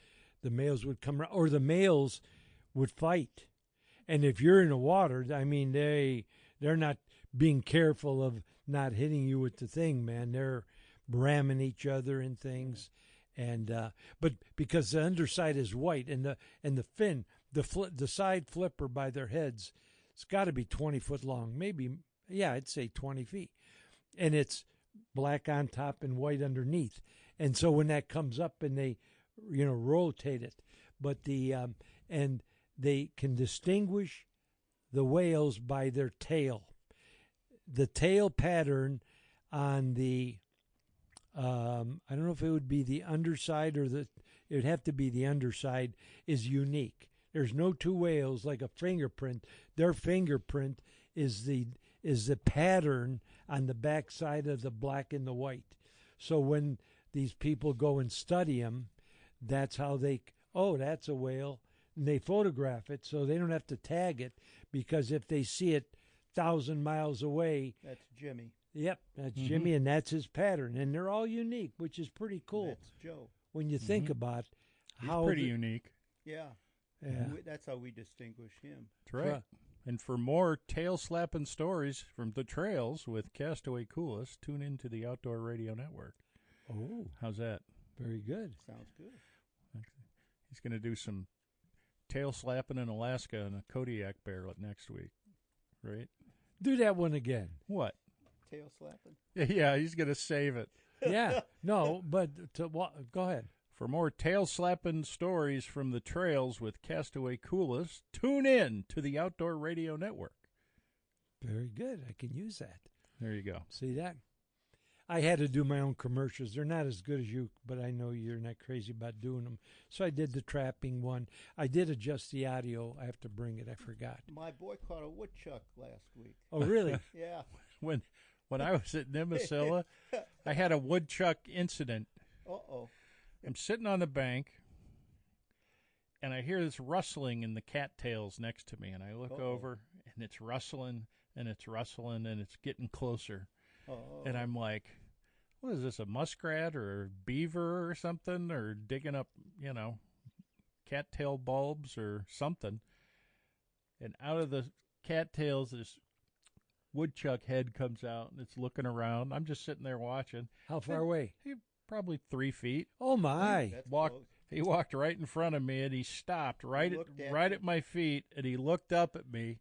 the males would come around, or the males would fight. And if you're in the water, I mean, they're not being careful of not hitting you with the thing, man. They're ramming each other and things, and but because the underside is white and the fin, the side flipper by their heads, it's got to be 20 foot long, maybe. Yeah, I'd say 20 feet, and it's black on top and white underneath. And so when that comes up and they, rotate it, but and they can distinguish the whales by their tail. The tail pattern on the, I don't know if it would be the underside or it would have to be the underside, is unique. There's no two whales like a fingerprint. Their fingerprint is the pattern on the back side of the black and the white. So when these people go and study them, that's how that's a whale, and they photograph it so they don't have to tag it, because if they see it 1,000 miles away, That's Jimmy. yep, that's Jimmy, and that's his pattern, and they're all unique, which is pretty cool That's Joe. when you think about He's how pretty unique. Yeah. Yeah. That's how we distinguish him. That's right. And for more tail-slapping stories from the trails with Castaway Coolest, tune into the Outdoor Radio Network. Oh, How's that? very good. Sounds good. He's going to do some tail-slapping in Alaska and a Kodiak bear next week, right? Do that one again. What? Tail slapping. Yeah, he's going to save it. Yeah, no, but go ahead. For more tail-slapping stories from the trails with Castaway Coolest, tune in to the Outdoor Radio Network. Very good. I can use that. There you go. See that? I had to do my own commercials. They're not as good as you, but I know you're not crazy about doing them. So I did the trapping one. I did adjust the audio. I have to bring it. I forgot. My boy caught a woodchuck last week. Oh, really? Yeah. When I was at Nimisila, I had a woodchuck incident. Uh-oh. I'm sitting on the bank, and I hear this rustling in the cattails next to me, and I look over, and it's rustling, and it's rustling, and it's getting closer. Uh-oh. And I'm like, what is this, a muskrat or a beaver or something, or digging up, cattail bulbs or something? And out of the cattails, this woodchuck head comes out, and it's looking around. I'm just sitting there watching. How far away? Probably 3 feet. Oh, my. That's Walked. close. He walked right in front of me, and he stopped right looked at right you. at my feet, and he looked up at me,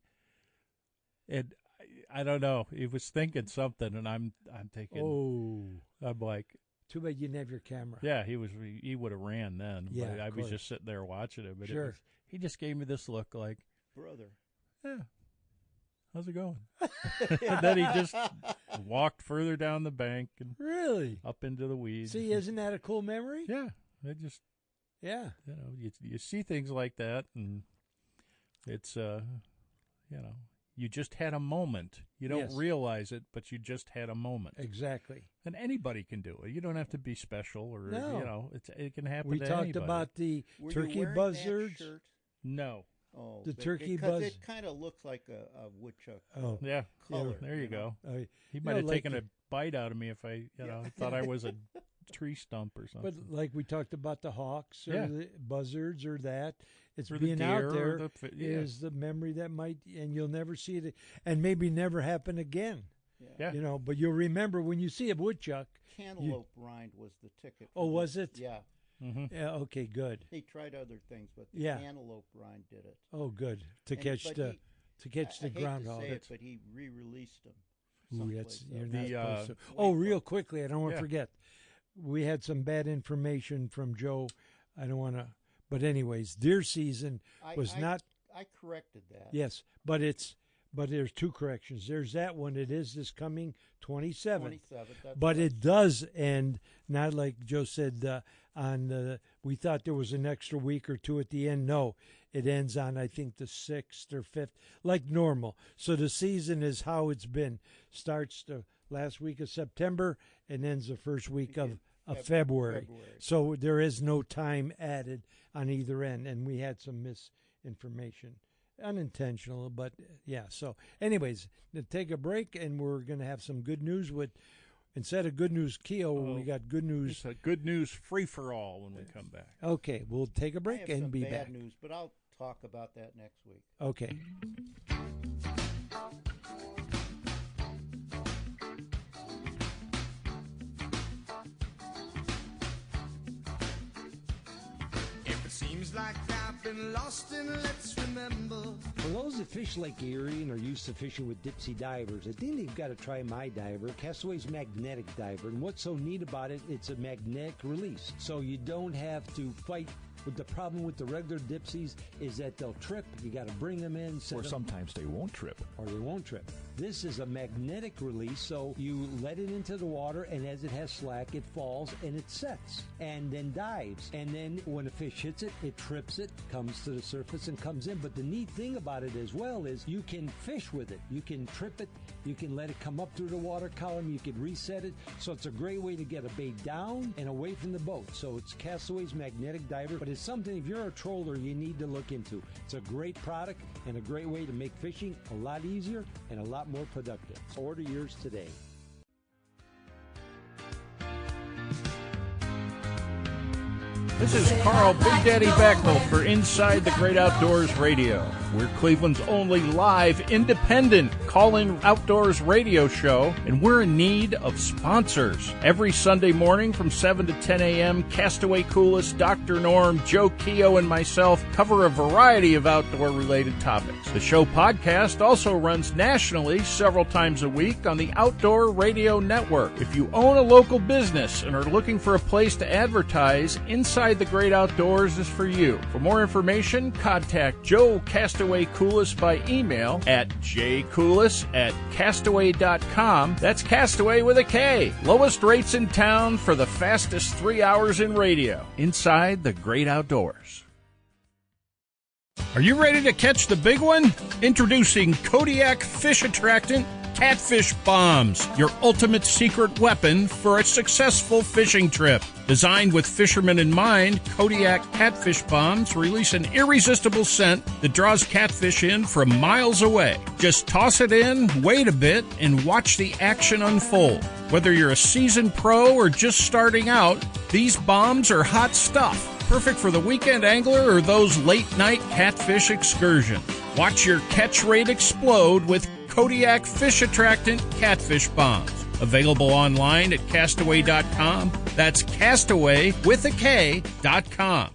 and I don't know. He was thinking something, and I'm thinking. Oh. I'm like, Too bad you didn't have your camera. yeah, he would have ran then. Yeah, but I of was course. just sitting there watching him. But Sure. he just gave me this look like, Brother. yeah, how's it going? And then he just walked further down the bank and Really? up into the weeds. See, isn't that a cool memory? Yeah, it just. Yeah. You see things like that, and it's you just had a moment. You don't Yes. realize it, but you just had a moment. Exactly. And anybody can do it. You don't have to be special, or No. it can happen. We to talked anybody. about the Were you turkey wearing buzzards. That shirt? No. Oh, The turkey because buzz- it kind of looks like a woodchuck. Oh. Yeah. Color, There you you know. go. He might have like taken the- a bite out of me if I thought I was a tree stump or something. But like we talked about the hawks or Yeah. the buzzards or that, it's Or the being deer out or there the is the memory that might, and you'll never see it, and maybe never happen again. Yeah. But you'll remember when you see a woodchuck. Cantaloupe rind was the ticket. Oh, for was this. it? Yeah. Mm-hmm. Yeah. Okay. Good. He tried other things, but the Yeah. cantaloupe rind did it. Oh, good to And- catch but the he- to catch I the hate groundhog. to say it, but he re-released them. Ooh, someplace that's, else. you're The, not supposed to. Oh, real quickly, I don't want to Yeah. forget. We had some bad information from Joe. I don't want to, but anyways, deer season was not. I corrected that. Yes, but it's But there's two corrections. There's that one. It is this coming 27th. 27th. But it does end, not like Joe said, we thought there was an extra week or two at the end. No, it ends on, I think, the 6th or 5th, like normal. So the season is how it's been. Starts the last week of September and ends the first week of February. So there is no time added on either end, and we had some misinformation. Unintentional, but yeah. So anyways, to take a break, and we're going to have some good news with, instead of good news Keo, we got good news. It's a good news free-for-all when we come back. Okay, we'll take a I break have and some be bad back. news, but I'll talk about that next week. Okay. If it seems like I've been lost, then let's remember. For those that fish Lake Erie and are used to fishing with Dipsy divers, I think they've got to try my diver, Castaway's Magnetic Diver. And what's so neat about it, it's a magnetic release. So you don't have to fight with the problem with the regular Dipsies is that they'll trip. You got to bring them in. Or sometimes they won't trip. Or they won't trip. This is a magnetic release, so you let it into the water, and as it has slack, it falls and it sets and then dives. And then when a fish hits it, it trips it, comes to the surface and comes in. But the neat thing about it as well is you can fish with it. You can trip it. You can let it come up through the water column. You can reset it. So it's a great way to get a bait down and away from the boat. So it's Castaway's Magnetic Diver, but it's something, if you're a troller, you need to look into. It's a great product and a great way to make fishing a lot easier and a lot more productive. Order yours today. This is Carl Big Daddy Backnell for Inside the Great Outdoors Radio. We're Cleveland's only live, independent call-in outdoors radio show, and we're in need of sponsors. Every Sunday morning from 7 to 10 a.m., Castaway Coolest, Dr. Norm, Joe Keogh, and myself cover a variety of outdoor-related topics. The show podcast also runs nationally several times a week on the Outdoor Radio Network. If you own a local business and are looking for a place to advertise, Inside the Great Outdoors is for you. For more information, contact Joe Castaway Coolest by email at jcoolis@castaway.com. That's Castaway with a K. Lowest rates in town for the fastest 3 hours in radio. Inside the Great Outdoors. Are you ready to catch the big one? Introducing Kodiak Fish Attractant Catfish Bombs, your ultimate secret weapon for a successful fishing trip. Designed with fishermen in mind, Kodiak Catfish Bombs release an irresistible scent that draws catfish in from miles away. Just toss it in, wait a bit, and watch the action unfold. Whether you're a seasoned pro or just starting out, these bombs are hot stuff. Perfect for the weekend angler or those late-night catfish excursions. Watch your catch rate explode with Kodiak Fish Attractant Catfish Bombs. Available online at castaway.com. That's castaway with a K.com.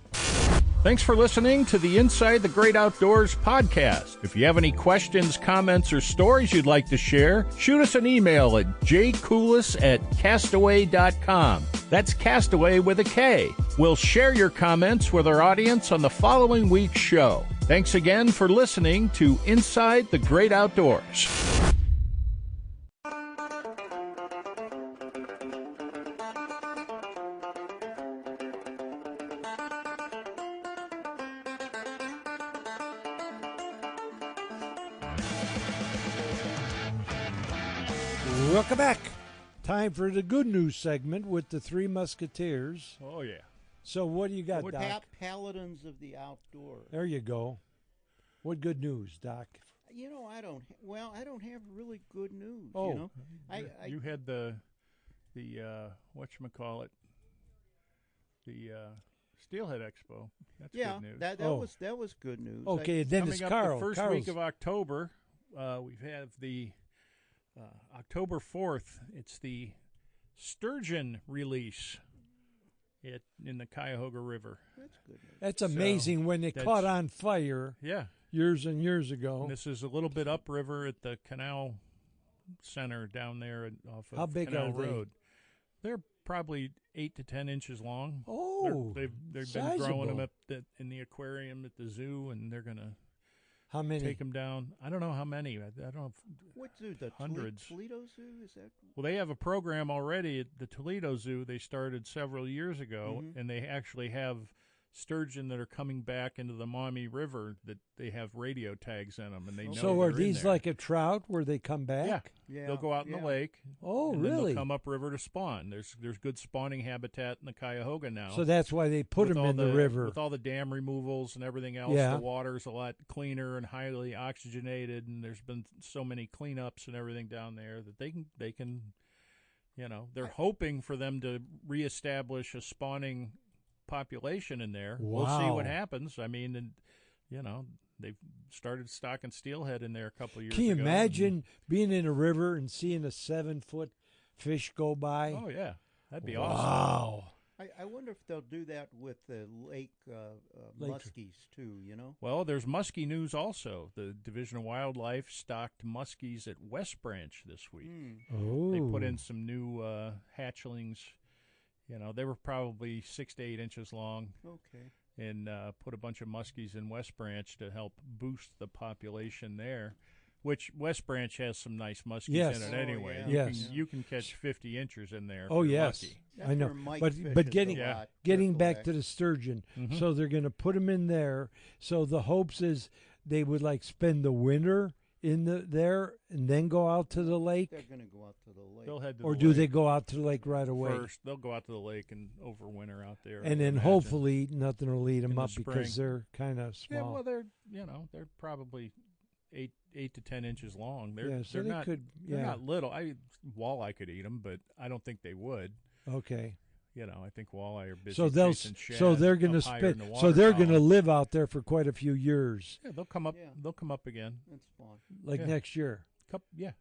Thanks for listening to the Inside the Great Outdoors podcast. If you have any questions, comments, or stories you'd like to share, shoot us an email at jcoolis@castaway.com. That's Castaway with a K. We'll share your comments with our audience on the following week's show. Thanks again for listening to Inside the Great Outdoors. Welcome back. Time for the good news segment with the Three Musketeers. Oh, yeah. So what do you got, Doc? Paladins of the outdoors. There you go. What good news, Doc? You know, I don't have really good news. Oh. You know, You had the whatchamacallit, the Steelhead Expo. That's good news. that Oh. was good news. Okay, then Coming it's up Carl. the first Carl's. week of October, we have the October 4th. It's the sturgeon release in the Cuyahoga River. That's good news. That's amazing when they that's- caught on fire Yeah. years and years ago. And this is a little bit upriver at the Canal Center down there off of How big Canal are they? Road. They're probably 8 to 10 inches long. Oh, They've been sizable. growing them up in the aquarium at the zoo, and they're gonna How many? take them down. I don't know how many. I don't know. What zoo? The Hundreds. Toledo Zoo? Is that? Well, they have a program already at the Toledo Zoo. They started several years ago, and they actually have sturgeon that are coming back into the Maumee River that they have radio tags in them, and they know So are they're in these there. like a trout where they come back? Yeah. They'll go out in the lake. Oh, and then really? they'll come upriver to spawn. There's good spawning habitat in the Cuyahoga now. So that's why they put With them all in the river. With all the dam removals and everything else, Yeah. the water's a lot cleaner and highly oxygenated, and there's been so many cleanups and everything down there that they can, they're hoping for them to reestablish a spawning population in there. We'll see Wow. what happens. I mean, and they've started stocking steelhead in there a couple of years Can you ago. imagine being in a river and seeing a 7-foot fish go by? Oh yeah, that'd be awesome. Wow. I wonder if they'll do that with the lake Lake- muskies too. Well, there's muskie news also. The Division of Wildlife stocked muskies at West Branch this week. Oh. They put in some new hatchlings. They were probably 6 to 8 inches long, Okay. and put a bunch of muskies in West Branch to help boost the population there. Which West Branch has some nice muskies Yes. in it Oh, anyway. yeah. Yes. You can catch 50 inches in there. If Oh, you're yes. lucky. That's I know. where Mike But fishes getting a lot. getting Triple back X. to the sturgeon. Mhm. So they're going to put them in there. So the hopes is they would like spend the winter in there and then go out to the lake, They're going to go out to the lake. They'll head to or the do lake they go out to the lake right away? first. They'll go out to the lake and overwinter out there. I And would then imagine. hopefully nothing will lead them In the up because spring. they're kind of Yeah, small. well, they're probably eight to 10 inches long. They're Yeah, so they're they not could- they're yeah. not little. Walleye could eat them, but I don't think they would. Okay. I think walleye are busy. So they'll chasing shad so they're going to up higher in spend the so they're going to water live out there for quite a few years, column. Yeah, they'll come up. Yeah. They'll come up again. And spawn. like Yeah. next year. Yeah.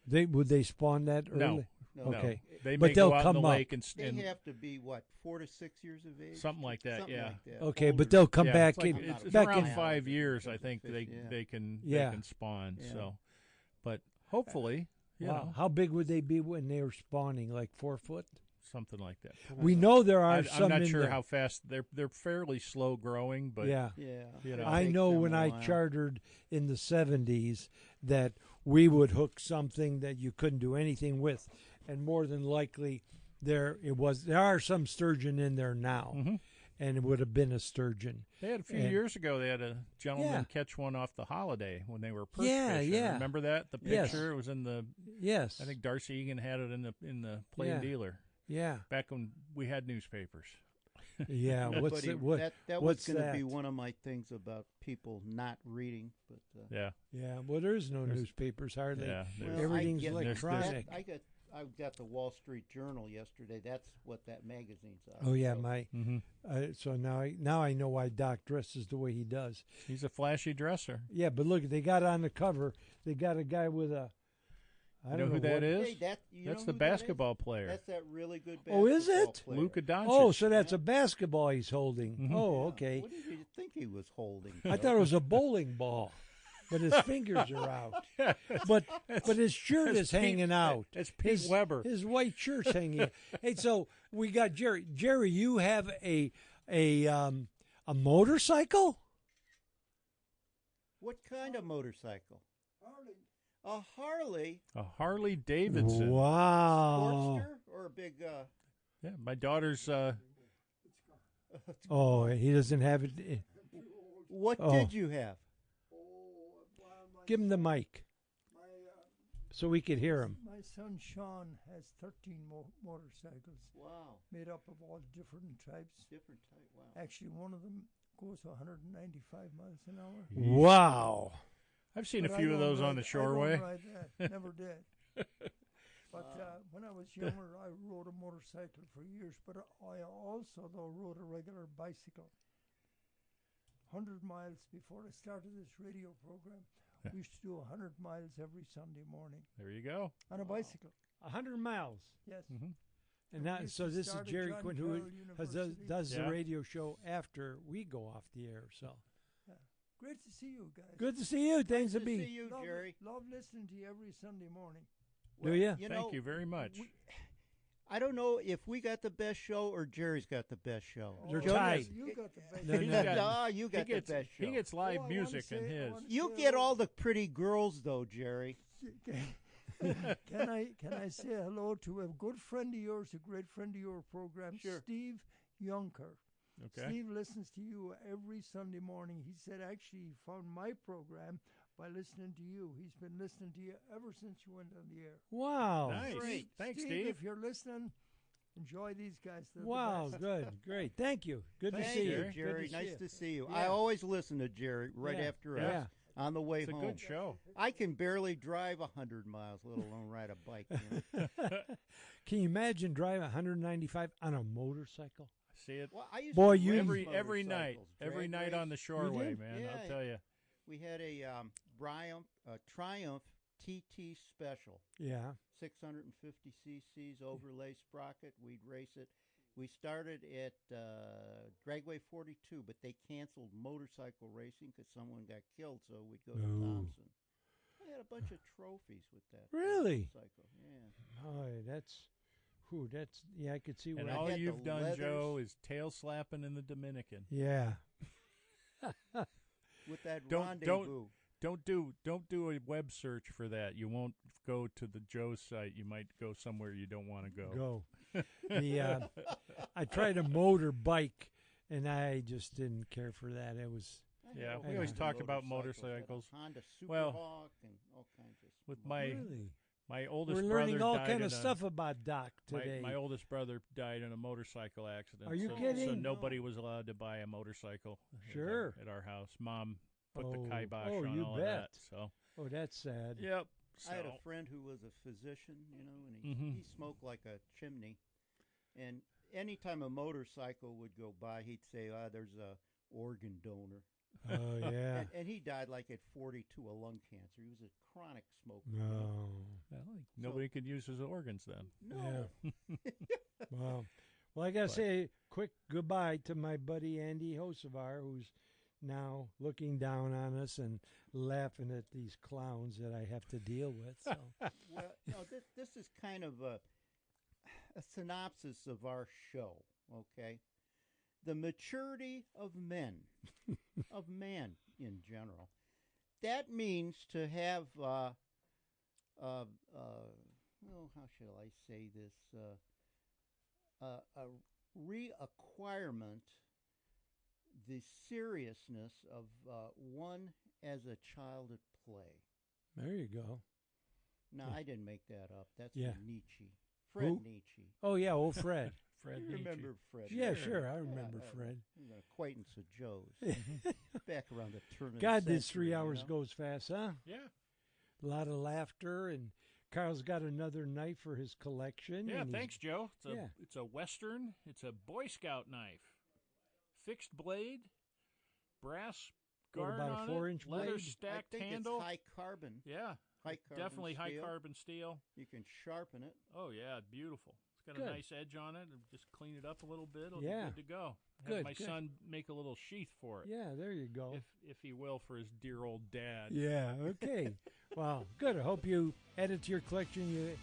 Would they spawn that early? No. No, Okay. They But may they'll go out come in the up. lake and, They and have to be, 4 to 6 years of age? Something like that, Something yeah. like that. Okay, Older but they'll come yeah, back it's, like, in. it's back around in. 5 years. I think Fish, yeah. they can Yeah. spawn. Yeah. So, but hopefully, Wow. How big would they be when they were spawning? Like 4 foot? something like that. We know there are some I'm not in sure there. how fast they're fairly slow growing, but yeah. Yeah. You know. It I takes know them when a I while. chartered in the 70s that we would hook something that you couldn't do anything with, and more than likely there are some sturgeon in there now, Mhm. and it would have been a sturgeon. They had a few And- years ago. They had a gentleman Yeah. catch one off the Holiday when they were perch Yeah, fishing. yeah. Remember that? The Yes. picture it was in the. Yes. I think Darcy Egan had it in the Plain Yeah. Dealer Yeah. back when we had newspapers. Yeah. What's But it? What? that what's was going to be that? one of my things about people not reading. But Yeah, Yeah. Well, there is no There's- newspapers hardly. yeah. there's- well, Everything's I get, electronic. I got the Wall Street Journal yesterday. That's what that magazine's on. Oh yeah, So, my. Mhm. So now I know why Doc dresses the way he does. He's a flashy dresser. Yeah, but look, they got on the cover. They got a guy with a. I You don't know who what- that is? Hey, you That's know the who that is? basketball player, That's that really good Oh, basketball is it? player. Luka Doncic. Oh, so that's a basketball he's holding. Mhm. Oh, okay. What did you think he was holding? I thought it was a bowling ball, but his fingers are out. But his shirt That's is Pete- hanging out. That's Pete His, Weber. His white shirt's hanging. Hey, so we got Jerry. Jerry, you have a motorcycle? What kind of motorcycle? Harley. A Harley? A Harley Davidson. Wow. Sportster or a big? Yeah, my daughter's. Oh, he doesn't have it. What Oh. did you have? Give him the mic so we could hear him. My son Sean has 13 motorcycles Wow, made up of all different types. different type. Wow. Actually, one of them goes 195 miles an hour. Wow. I've seen But a I few of don't those on ride- the I don't shoreway. ride that. Never did. But when I was younger, I rode a motorcycle for years. But I also, though, rode a regular bicycle. 100 miles before I started this radio program. Yeah. We used to do 100 miles every Sunday morning There you go. on a bicycle. 100 miles. Yes. Mhm. And We that, used so to this is start at Jerry John Quinn, Carroll who does University. Yeah. the radio show after we go off the air. So Great to see you guys. good to see you. Thanks Good to to see be. you, Love, Jerry. love listening to you every Sunday morning. Do ya? You Thank know, you very much. I don't know if we got the best show or Jerry's got the best show. They're Jonas, tied. You got the best. No, He's no, got- No, you got he gets, the best show. He gets live Oh, I music wanna in say- I his. wanna You say get hello. all the pretty girls, though, Jerry. Can I say hello to a good friend of yours, a great friend of your program, Sure. Steve Yunker. Okay. Steve listens to you every Sunday morning. He said actually he found my program by listening to you. He's been listening to you ever since you went on the air. Wow. Nice. Great. Thanks, Steve, Steve. if you're listening, enjoy these guys. They're the Wow, best. good, great. Thank you. Good to Thank see you, you. Jerry. Jerry. Good Nice see to you. see you. Yeah. I always listen to Jerry right Yeah. after Yeah. us on the way It's a home. good show. I can barely drive 100 miles, let alone ride a bike. You know? Can you imagine driving 195 on a motorcycle? See it Well, I used Boy, to you- race every night, motorcycles, every drag night on the race. shoreway, did? man. Yeah. I'll tell you. We had a Triumph TT Special, Yeah. 650 cc's overlay sprocket. We'd race it. We started at Dragway 42, but they canceled motorcycle racing because someone got killed, so we'd go to Ooh. Thompson. I had a bunch of trophies with that Really? motorcycle. Yeah. Oh, that's yeah. I could see And where. all had the you've done, leathers. Joe, is tail slapping in the Dominican. Yeah. With that Don't- rendezvous. Don't do a web search for that. You won't go to the Joe site. You might go somewhere you don't want to go. The I tried a motorbike, and I just didn't care for that. It was I had Yeah, a we whole always bunch talk of about motorcycles. Had a motorcycles. Honda Well, Superhawk and all kinds of with stuff. my really. my oldest We're brother learning all died kind in of a- stuff about Doc My, today. my oldest brother died in a motorcycle accident. Are you so, kidding? So nobody was allowed to buy a motorcycle. Sure. At our house, Mom put the Oh. kibosh Oh, on you all bet. of that. So Oh, that's sad. yep. I had a So- friend who was a physician, you know, and he, Mhm. he smoked like a chimney. And anytime a motorcycle would go by, he'd say, there's a organ donor. Oh yeah. And he died like at 42 of lung cancer. He was a chronic smoker. No. Well, nobody could use his organs then. No. Wow. Well, I gotta But- say a quick goodbye to my buddy Andy Hosevar, who's now looking down on us and laughing at these clowns that I have to deal with. So Well, no, this is kind of a synopsis of our show, okay? The maturity of men, of man in general. That means to have, well, how shall I say this? A reacquirement, the seriousness of one as a child at play. there you go. No, Yeah. I didn't make that up. That's Yeah. from Nietzsche. Fred Who? Nietzsche. Oh yeah, old Fred. Fred You Nietzsche. remember Fred? Yeah, right? sure, I remember Yeah, Fred. He's an acquaintance of Joe's. Back around the turn of God, the this century, 3 you hours know? goes fast, huh? Yeah. A lot of laughter, and Carl's got another knife for his collection. Yeah, and he's- thanks, Joe. Yeah. It's a Western. It's a Boy Scout knife. Fixed blade, brass What, guard about a on 4-inch it, leather blade? stacked I think handle. it's high carbon. Yeah, High carbon definitely high steel. carbon steel. You can sharpen it. Oh yeah, beautiful. It's got Good. a nice edge on it. And just clean it up a little bit. It'll Yeah. be good to go. Have Good, my good. son make a little sheath for it, Yeah, there you go. if he will, for his dear old dad. Yeah, okay. Well, good. I hope you add it to your collection. You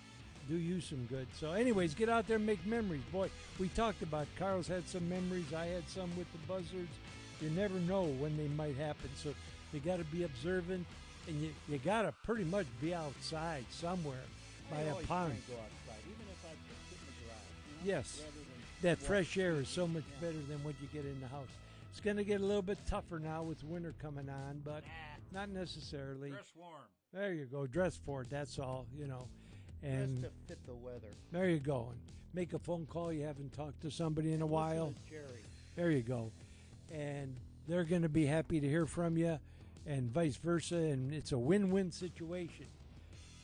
do you some good. So, anyways, get out there and make memories. Boy, we talked about Carl's had some memories. I had some with the buzzards. You never know when they might happen. So, you got to be observant, and you got to pretty much be outside somewhere by I a always pond. try and go outside, even if I just sit in the garage. You know, Yes. rather than That walk fresh air is so through. much Yeah. better than what you get in the house. It's going to get a little bit tougher now with winter coming on, but not necessarily. Dress warm. There you go. Dress for it. That's all, And Just to fit the weather. there you go. And make a phone call. You haven't talked to somebody in a Listen while. to Jerry. There you go. And they're going to be happy to hear from you, and vice versa. And it's a win-win situation.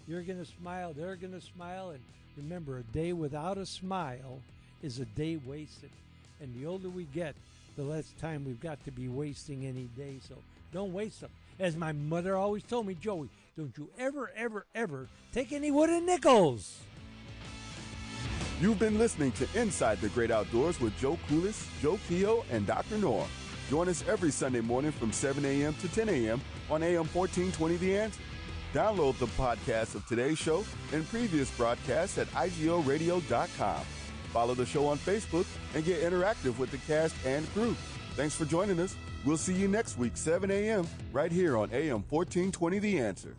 You're going to smile. They're going to smile. And remember, a day without a smile is a day wasted. And the older we get, the less time we've got to be wasting any day. So don't waste them. As my mother always told me, Joey, don't you ever, ever, ever take any wooden nickels. You've been listening to Inside the Great Outdoors with Joe Coolis, Joe Kehoe, and Dr. Norm. Join us every Sunday morning from 7 a.m. to 10 a.m. on AM 1420 The Answer. Download the podcast of today's show and previous broadcasts at IGOradio.com. Follow the show on Facebook and get interactive with the cast and crew. Thanks for joining us. We'll see you next week, 7 a.m., right here on AM 1420 The Answer.